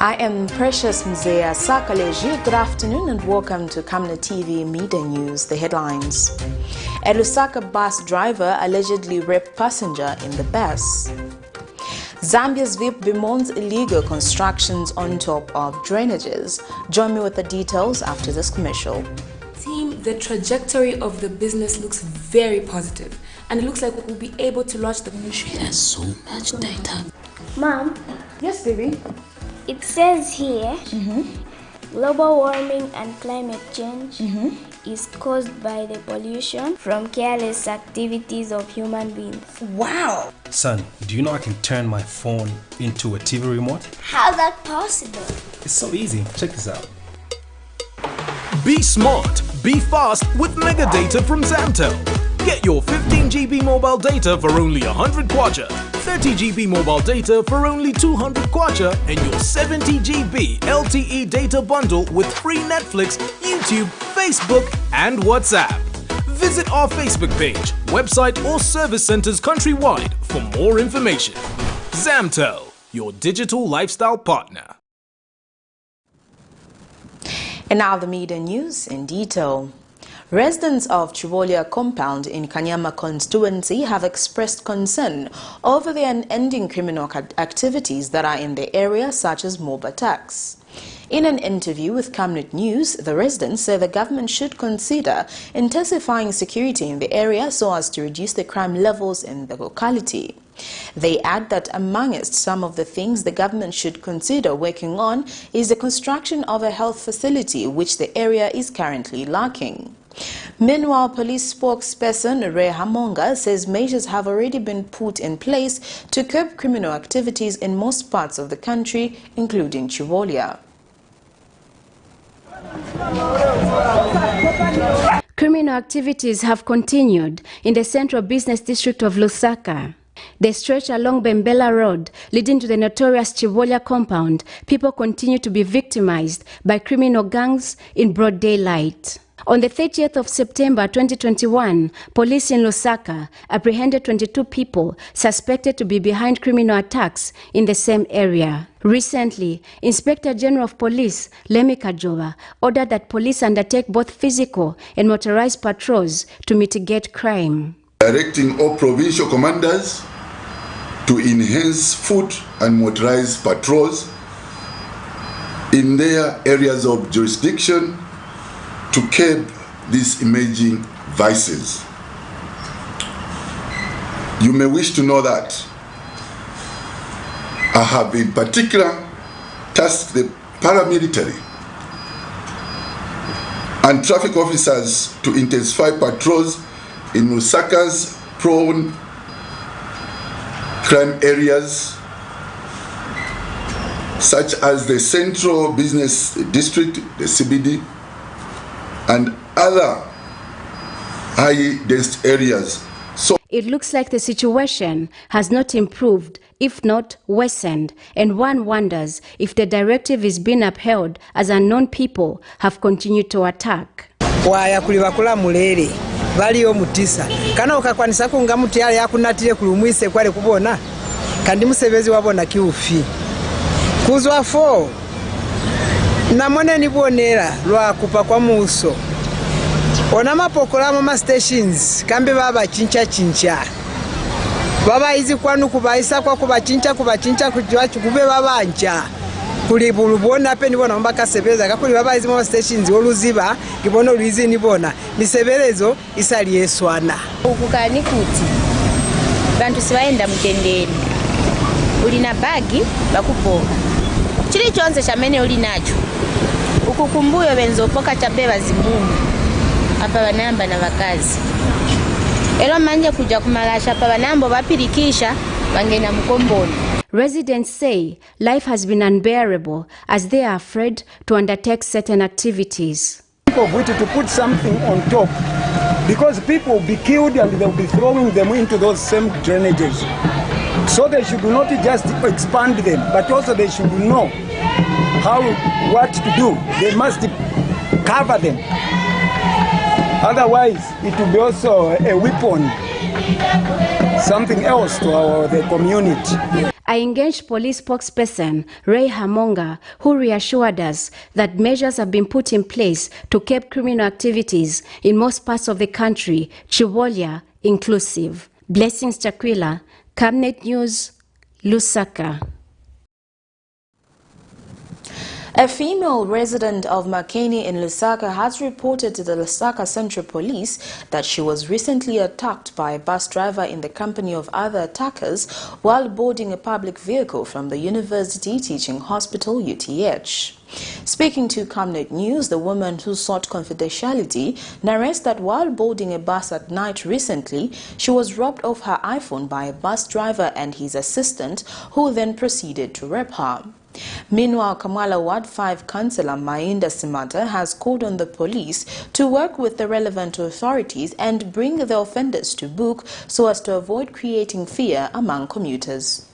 I am Precious Mzea Sakaleji. Good afternoon and welcome to Camnet TV Midday News. The headlines. A LUSAKA bus driver allegedly raped passenger in the bus. Zambia's VEEP bemoans illegal constructions on top of drainages. Join me with the details after this commercial. Team, the trajectory of the business looks very positive, and it looks like we'll be able to launch the ministry. There's so much data. Mom? Yes, baby? It says here, global warming and climate change is caused by the pollution from careless activities of human beings. Wow! Son, do you know I can turn my phone into a TV remote? How's that possible? It's so easy. Check this out. Be smart, be fast with mega data from Zamtel. Get your 15 GB mobile data for only 100 kwacha, 30 GB mobile data for only 200 kwacha, and your 70 GB LTE data bundle with free Netflix, YouTube, Facebook, and WhatsApp. Visit our Facebook page, website, or service centers countrywide for more information. Zamtel, your digital lifestyle partner. And now the media news in detail. Residents of Chivolia compound in Kanyama constituency have expressed concern over the unending criminal activities that are in the area, such as mob attacks. In an interview with Camnet News, the residents say the government should consider intensifying security in the area so as to reduce the crime levels in the locality. They add that amongst some of the things the government should consider working on is the construction of a health facility, which the area is currently lacking. Meanwhile, police spokesperson Ray Hamonga says measures have already been put in place to curb criminal activities in most parts of the country, including Chivolia. Criminal activities have continued in the central business district of Lusaka. They stretch along Bembela Road, leading to the notorious Chivolia compound. People continue to be victimized by criminal gangs in broad daylight. On the 30th of September 2021, police in Lusaka apprehended 22 people suspected to be behind criminal attacks in the same area. Recently, Inspector General of Police Lemi Kajova ordered that police undertake both physical and motorized patrols to mitigate crime. Directing all provincial commanders to enhance foot and motorized patrols in their areas of jurisdiction to curb these emerging vices. You may wish to know that I have in particular tasked the paramilitary and traffic officers to intensify patrols in Lusaka's prone crime areas such as the Central Business District, the CBD, and other high-density areas. So it looks like the situation has not improved, if not worsened, and one wonders if the directive is being upheld as unknown people have continued to attack. Valiyo mutisa kana ukakwanisa kunga muti yale yakunatire kulumwise kwale kubona kandi musebezi wabona kiufi kuzwa 4 namone nibonera lwakupa kwa muso ona mapokola mama stations kambe baba chincha baba izi kwanu kubaisa kwa kubachincha kujiwachu kube babanja kuli bulubona pe nibona mbaka sebeza kakuli baba izi mama stations oluziba kibono luizi nibona nisebelezo isali yeswana ukukani kuti bantu sibaenda mutendeni ulina bagi bakupoka chili chonse chamene uli nacho ukukumbuyo benzopoka chabeba zimungu apa banamba na bakazi elo manje kuja kumalasha pa banambo bapirikisha bangena mkomboni. Residents say life has been unbearable as they are afraid to undertake certain activities. Of which to put something on top, because people will be killed and they'll be throwing them into those same drainages. So they should not just expand them, but also they should know what to do. They must cover them. Otherwise, it will be also a weapon, something else to the community. I engaged police spokesperson Ray Hamonga, who reassured us that measures have been put in place to curb criminal activities in most parts of the country, Chibolya inclusive. Blessings Chakwila, Camnet News, Lusaka. A female resident of Makeni in Lusaka has reported to the Lusaka Central Police that she was recently attacked by a bus driver in the company of other attackers while boarding a public vehicle from the University Teaching Hospital UTH. Speaking to Camnet News, the woman who sought confidentiality narrates that while boarding a bus at night recently, she was robbed of her iPhone by a bus driver and his assistant, who then proceeded to rape her. Meanwhile, Kamala Ward 5 Councillor Mainda Simata has called on the police to work with the relevant authorities and bring the offenders to book so as to avoid creating fear among commuters.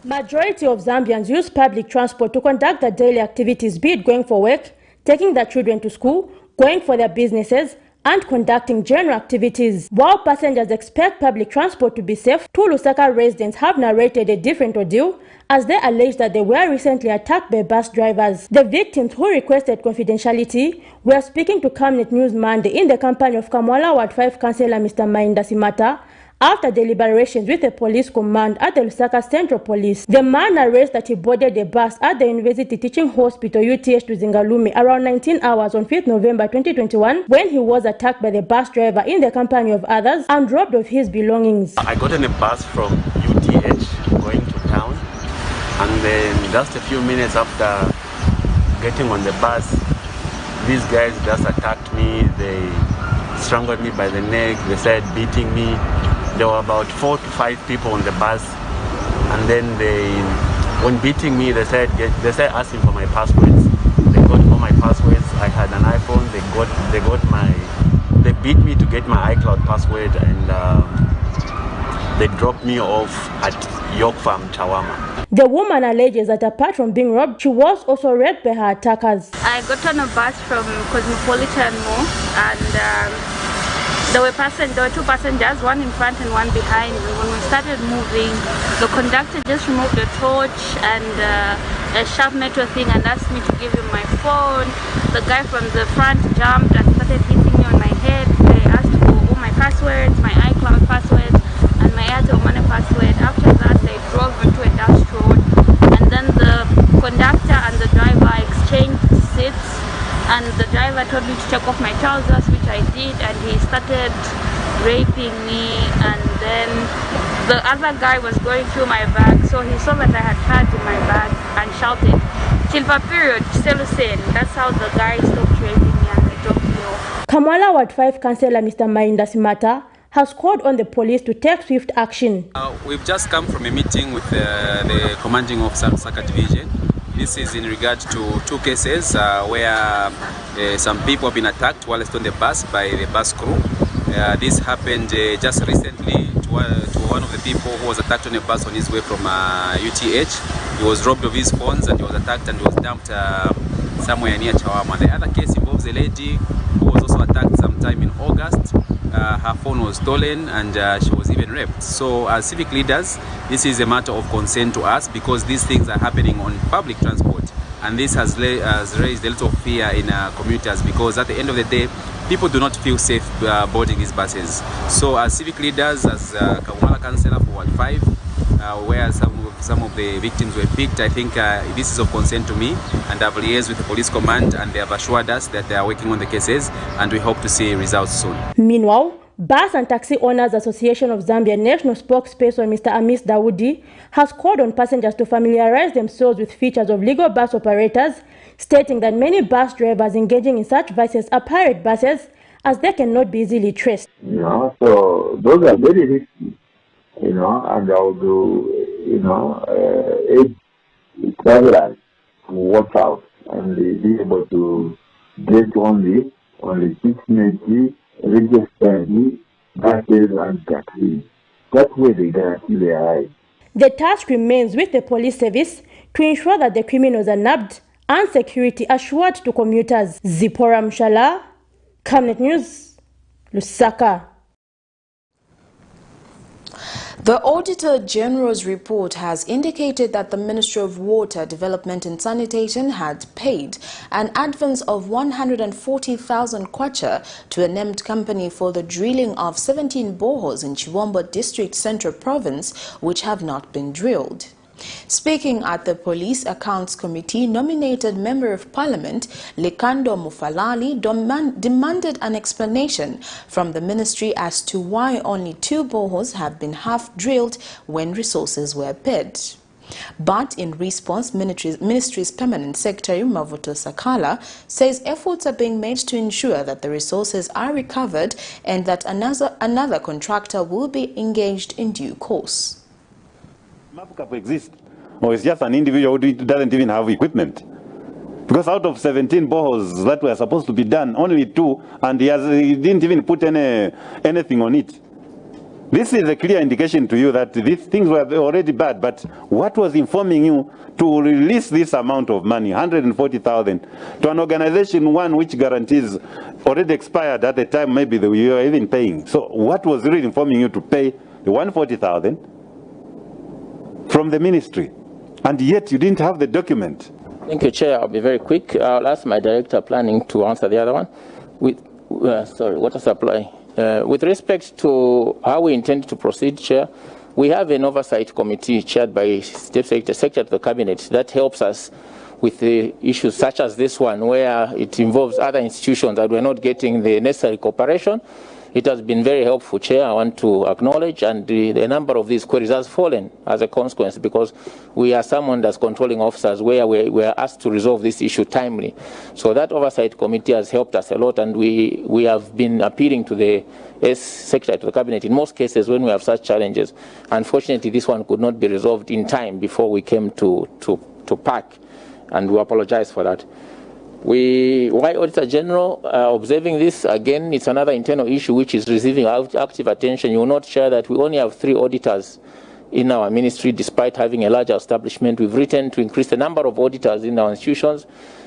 Majority of Zambians use public transport to conduct their daily activities, be it going for work, taking their children to school, going for their businesses, and conducting general activities. While passengers expect public transport to be safe, two Lusaka residents have narrated a different ordeal as they allege that they were recently attacked by bus drivers. The victims, who requested confidentiality, were speaking to Camnet News Monday in the company of Kamwala Ward 5 Councillor Mr. Mainda Simata after deliberations with the police command at the Lusaka Central Police. The man narrates that he boarded a bus at the University Teaching Hospital UTH to Zingalume around 19 hours on 5th November 2021 when he was attacked by the bus driver in the company of others and robbed of his belongings. I got on a bus from UTH going to town, and then just a few minutes after getting on the bus, these guys just attacked me. They strangled me by the neck. They started beating me. There were about 4 to 5 people on the bus, and then when beating me, they said asking for my passwords. They got all my passwords. I had an iPhone. They beat me to get my iCloud password, and they dropped me off at York Farm, Chawama. The woman alleges that apart from being robbed, she was also raped by her attackers. I got on a bus from Cosmopolitan Mall, and there were two passengers, one in front and one behind. And when we started moving, the conductor just removed a torch and a sharp metal thing and asked me to give him my phone. The guy from the front jumped and started hitting me on my head. They asked for all my passwords, my iCloud passwords, and my Airtel Money password. After that, they drove into a dash road, and then the conductor and the driver exchanged seats. And the driver told me to take off my trousers, which I did, and he started raping me. And then the other guy was going through my bag, so he saw that I had cards in my bag and shouted, "Silver period, Selusen." That's how the guy stopped raping me and they dropped me off. Kamwala Ward 5 Councillor Mr. Mainda Simata has called on the police to take swift action. We've just come from a meeting with the commanding officer of Lusaka Division. This is in regard to 2 cases where some people have been attacked while on the bus by the bus crew. This happened just recently to one of the people who was attacked on a bus on his way from UTH. He was robbed of his phones and he was attacked and was dumped somewhere near Chawama. The other case involves a lady who was also attacked sometime in August. Her phone was stolen and she was even raped. So as civic leaders, this is a matter of concern to us because these things are happening on public transport, and this has raised a lot of fear in commuters because at the end of the day, people do not feel safe boarding these buses. So as civic leaders, as Kamwala Councillor for Ward 5, where some of the victims were picked, I think this is of concern to me, and I've liaised with the police command and they have assured us that they are working on the cases and we hope to see results soon. Meanwhile, Bus and Taxi Owners Association of Zambia National Spokesperson Mr. Amis Dawoodi has called on passengers to familiarize themselves with features of legal bus operators, stating that many bus drivers engaging in such vices are pirate buses as they cannot be easily traced. So those are very risky, and I would urge travelers to watch out and be able to get only 690 registered buses and taxis. That way they guarantee their rights. The task remains with the police service to ensure that the criminals are nabbed and security assured to commuters. Zipporah Mshala, Camnet News, Lusaka. The Auditor General's report has indicated that the Ministry of Water, Development and Sanitation had paid an advance of 140,000 kwacha to a named company for the drilling of 17 boreholes in Chiwombo District Central Province, which have not been drilled. Speaking at the Police Accounts Committee, nominated Member of Parliament Lekando Mufalali demanded an explanation from the ministry as to why only 2 boreholes have been half drilled when resources were paid. But in response, Ministry's Permanent Secretary Mavuto Sakala says efforts are being made to ensure that the resources are recovered and that another contractor will be engaged in due course. Exist, or it's just an individual who doesn't even have equipment. Because out of 17 boreholes that were supposed to be done, only 2, and he didn't even put anything on it. This is a clear indication to you that these things were already bad, but what was informing you to release this amount of money, 140,000, to an organization, one which guarantees already expired at the time maybe you were even paying. So what was really informing you to pay the 140,000 from the ministry, and yet you didn't have the document? Thank you, Chair. I'll be very quick. I'll ask my Director of Planning to answer the other one. Water supply. With respect to how we intend to proceed, Chair, we have an oversight committee chaired by Secretary of the Cabinet that helps us with the issues such as this one, where it involves other institutions that we're not getting the necessary cooperation. It has been very helpful, Chair, I want to acknowledge, and the number of these queries has fallen as a consequence because we are summoned as controlling officers where we are asked to resolve this issue timely. So that oversight committee has helped us a lot, and we have been appealing to the Secretary to the Cabinet in most cases when we have such challenges. Unfortunately, this one could not be resolved in time before we came to pack, and we apologize for that. Why Auditor General observing this? Again, it's another internal issue which is receiving active attention. You will not share that we only have 3 auditors in our ministry despite having a larger establishment. We've written to increase the number of auditors in our institutions.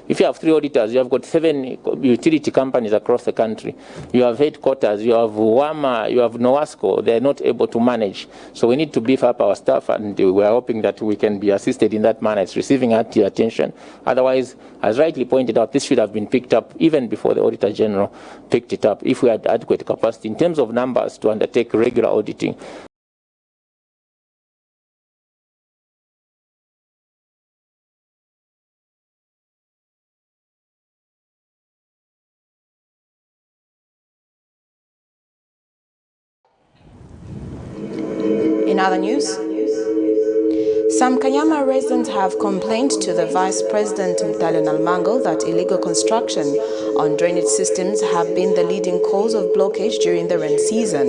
If you have 3 auditors, you have got 7 utility companies across the country. You have headquarters, you have WAMA, you have NOASCO. They're not able to manage. So we need to beef up our staff, and we're hoping that we can be assisted in that manner. It's receiving active attention. Otherwise, as rightly pointed out, this should have been picked up even before the Auditor General picked it up, if we had adequate capacity in terms of numbers to undertake regular auditing. In other news, some Kanyama residents have complained to the Vice President Mtalo Nalmango that illegal construction on drainage systems have been the leading cause of blockage during the rain season.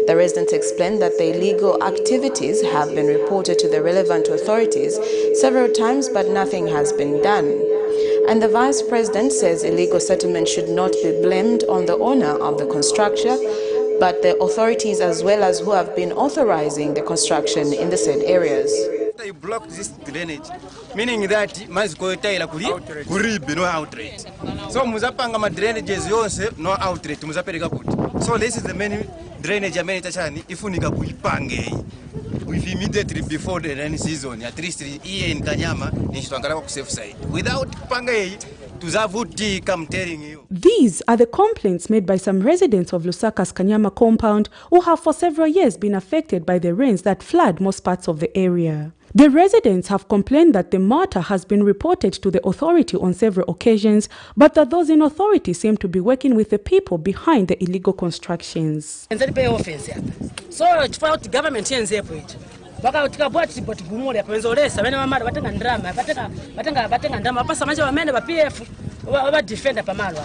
The residents explained that the illegal activities have been reported to the relevant authorities several times, but nothing has been done. And the Vice President says illegal settlement should not be blamed on the owner of the construction, but the authorities as well as who have been authorizing the construction in the said areas. They blocked this drainage, meaning that must go no outlet. So muzapanga ma drainages yonse no outlet muzapereka kuti. So this is the main drainage amenita chani ifunika kuipange with immediately before the rainy season, at least here in Kanyama nishitangala ku safe side. Without pange I'm telling you. These are the complaints made by some residents of Lusaka's Kanyama compound who have for several years been affected by the rains that flood most parts of the area. The residents have complained that the matter has been reported to the authority on several occasions, but that those in authority seem to be working with the people behind the illegal constructions. So, government vakautika bwati boti gumule kwenzolesa vene vamara vatenga ndrama vatenga ndrama pasa manje vamene va PF va defender pamalo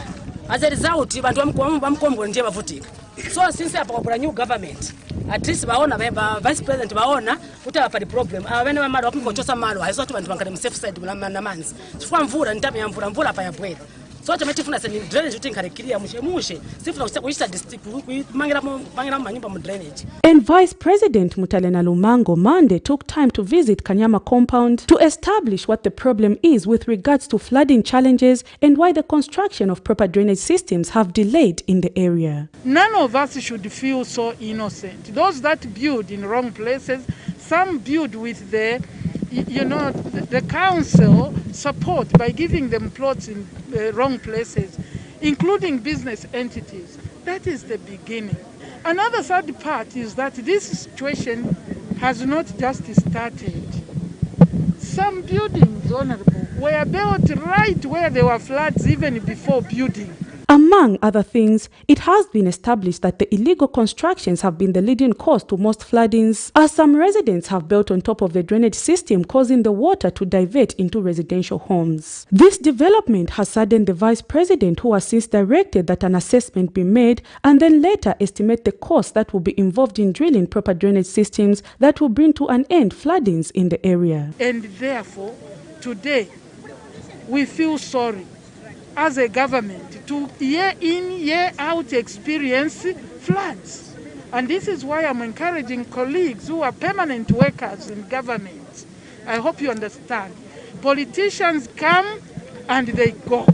as a result vantu vamkombo ndiye vavutika. So since apakapura new government at least vaona vice president vaona kuti apa the problem vene vamara vakungochosa malo haisoti vantu vangale safe side na manzi chifukwa mvula ntabe ya mvula pa yabwera so chamatifuna se drainage utinkarekiria mushe sifuna kuita district kumangira manyumba mu drainage. And Vice President Mutalena Lumango Monday took time to visit Kanyama compound to establish what the problem is with regards to flooding challenges and why the construction of proper drainage systems have delayed in the area. None of us should feel so innocent. Those that build in wrong places, some build with the council support by giving them plots in wrong places, including business entities. That is the beginning. Another sad part is that this situation has not just started. Some buildings, Honorable, were built right where there were floods even before building. Among other things, it has been established that the illegal constructions have been the leading cause to most floodings, as some residents have built on top of the drainage system, causing the water to divert into residential homes. This development has saddened the Vice President, who has since directed that an assessment be made and then later estimate the cost that will be involved in drilling proper drainage systems that will bring to an end floodings in the area. And therefore, today, we feel sorry as a government to year in, year out experience floods. And this is why I'm encouraging colleagues who are permanent workers in government. I hope you understand. Politicians come and they go.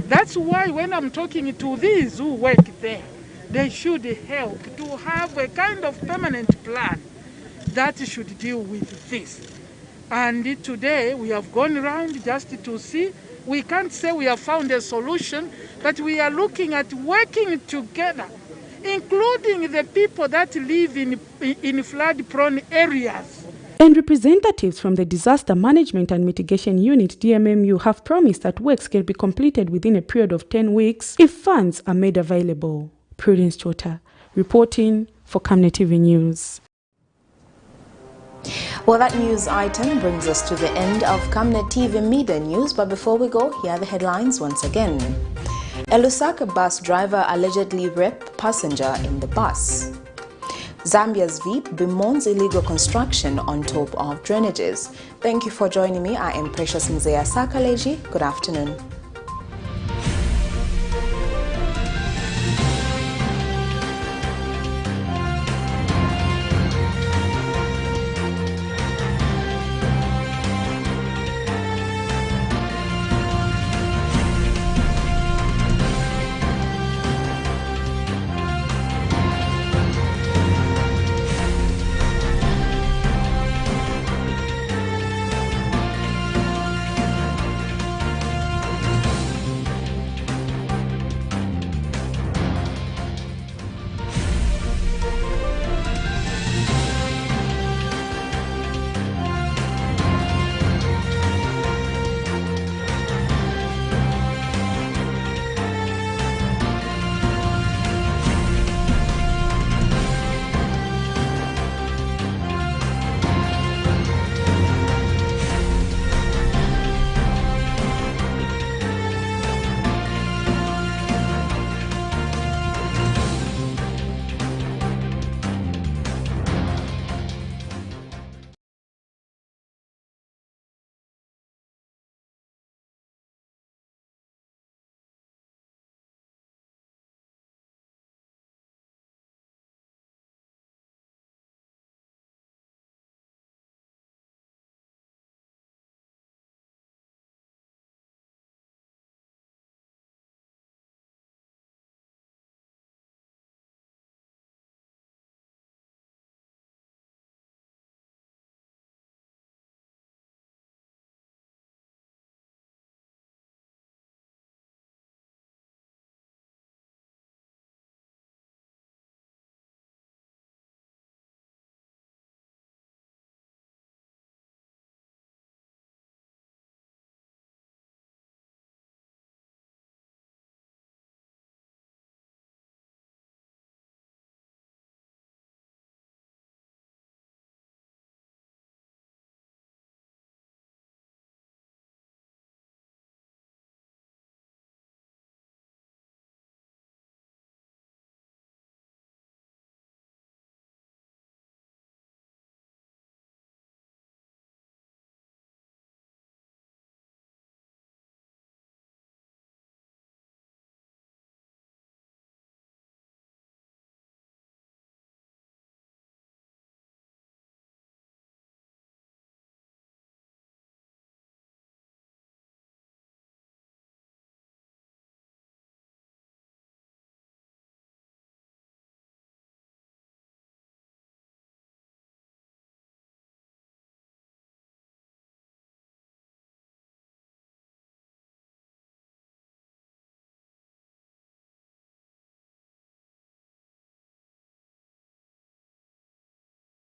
That's why when I'm talking to these who work there, they should help to have a kind of permanent plan that should deal with this. And today we have gone around just to see. We can't say we have found a solution, but we are looking at working together, including the people that live in flood-prone areas. And representatives from the Disaster Management and Mitigation Unit, DMMU, have promised that works can be completed within a period of 10 weeks if funds are made available. Prudence Chota, reporting for Camnet TV News. Well, that news item brings us to the end of Camnet TV Midday News, but before we go, here are the headlines once again. A LUSAKA bus driver allegedly raped passenger in the bus. Zambia's VEEP bemoans illegal construction on top of drainages. Thank you for joining me. I am Precious Mzea Sakaleji. Good afternoon.